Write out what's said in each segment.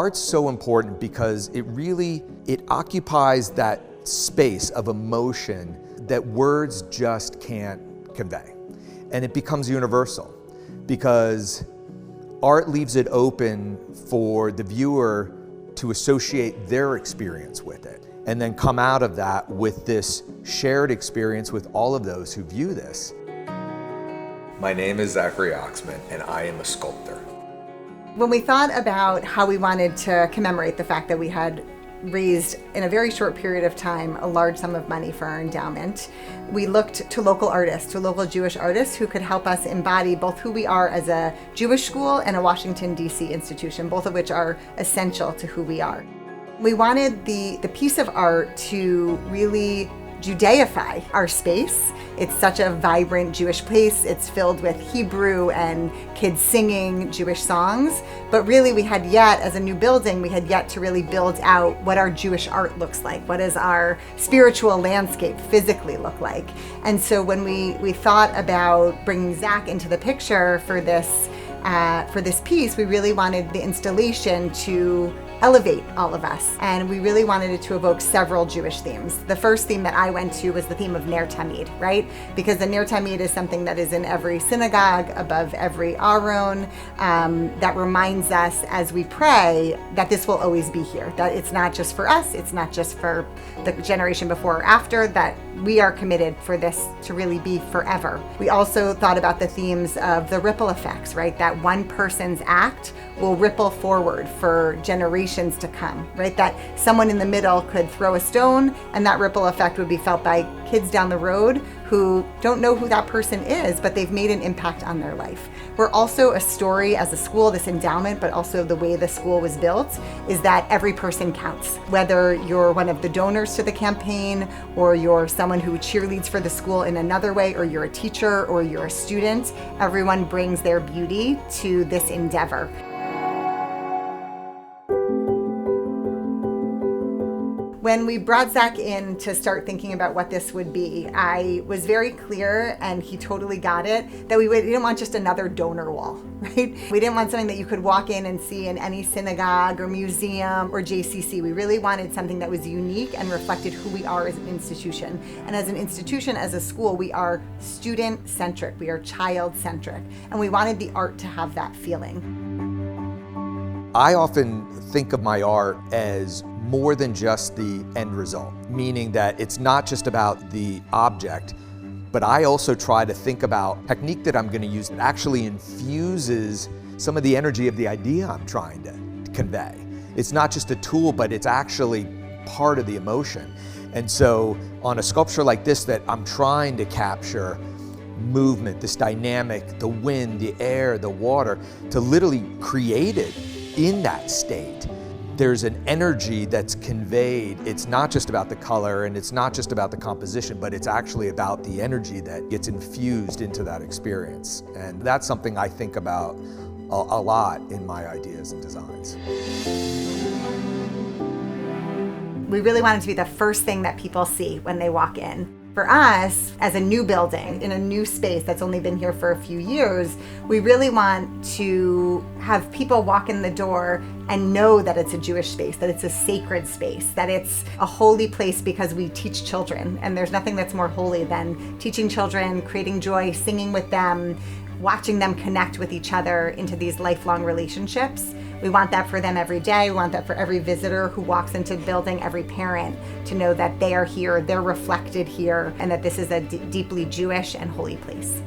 Art's so important because it occupies that space of emotion that words just can't convey. And it becomes universal because art leaves it open for the viewer to associate their experience with it and then come out of that with this shared experience with all of those who view this. My name is Zachary Oxman, and I am a sculptor. When we thought about how we wanted to commemorate the fact that we had raised in a very short period of time a large sum of money for our endowment, we looked to local artists, to local Jewish artists who could help us embody both who we are as a Jewish school and a Washington, D.C. institution, both of which are essential to who we are. We wanted the piece of art to really Judaify our space. It's such a vibrant Jewish place. It's filled with Hebrew and kids singing Jewish songs. But really as a new building, we had yet to really build out what our Jewish art looks like. What does our spiritual landscape physically look like? And so when we thought about bringing Zach into the picture for this piece, we really wanted the installation to elevate all of us. And we really wanted it to evoke several Jewish themes. The first theme that I went to was the theme of ner tamid, right? Because the ner tamid is something that is in every synagogue, above every aron, that reminds us as we pray that this will always be here, that it's not just for us, it's not just for the generation before or after, that we are committed for this to really be forever. We also thought about the themes of the ripple effects, right? That one person's act will ripple forward for generations to come, right? That someone in the middle could throw a stone and that ripple effect would be felt by kids down the road who don't know who that person is, but they've made an impact on their life. We're also a story as a school, this endowment, but also the way the school was built, is that every person counts. Whether you're one of the donors to the campaign, or you're someone who cheerleads for the school in another way, or you're a teacher, or you're a student, everyone brings their beauty to this endeavor. When we brought Zach in to start thinking about what this would be, I was very clear, and he totally got it, that we didn't want just another donor wall, right? We didn't want something that you could walk in and see in any synagogue or museum or JCC. We really wanted something that was unique and reflected who we are as an institution. And as an institution, as a school, we are student-centric, we are child-centric, and we wanted the art to have that feeling. I often think of my art as more than just the end result, meaning that it's not just about the object, but I also try to think about technique that I'm going to use that actually infuses some of the energy of the idea I'm trying to convey. It's not just a tool, but it's actually part of the emotion. And so on a sculpture like this that I'm trying to capture movement, this dynamic, the wind, the air, the water, to literally create it in that state. There's an energy that's conveyed. It's not just about the color and it's not just about the composition, but it's actually about the energy that gets infused into that experience. And that's something I think about a lot in my ideas and designs. We really want it to be the first thing that people see when they walk in. For us, as a new building, in a new space that's only been here for a few years, we really want to have people walk in the door and know that it's a Jewish space, that it's a sacred space, that it's a holy place because we teach children. And there's nothing that's more holy than teaching children, creating joy, singing with them, watching them connect with each other into these lifelong relationships. We want that for them every day. We want that for every visitor who walks into the building, every parent, to know that they are here, they're reflected here, and that this is a deeply Jewish and holy place.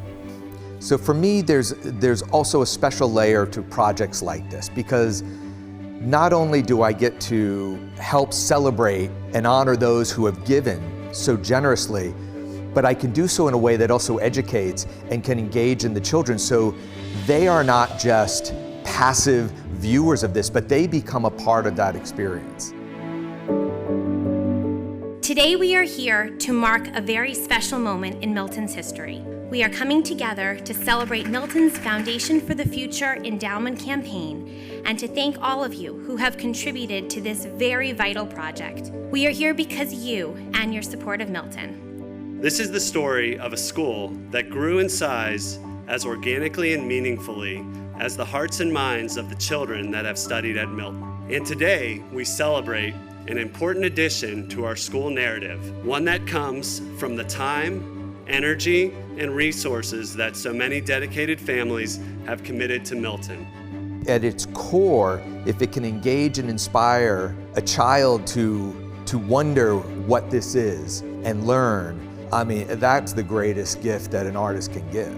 So for me, there's also a special layer to projects like this, because not only do I get to help celebrate and honor those who have given so generously, but I can do so in a way that also educates and can engage in the children, so they are not just passive viewers of this, but they become a part of that experience. Today we are here to mark a very special moment in MILTON's history. We are coming together to celebrate MILTON's Foundation for the Future endowment campaign and to thank all of you who have contributed to this very vital project. We are here because you and your support of MILTON. This is the story of a school that grew in size as organically and meaningfully as the hearts and minds of the children that have studied at MILTON. And today, we celebrate an important addition to our school narrative, one that comes from the time, energy, and resources that so many dedicated families have committed to Milton. At its core, if it can engage and inspire a child to wonder what this is and learn, I mean, that's the greatest gift that an artist can give.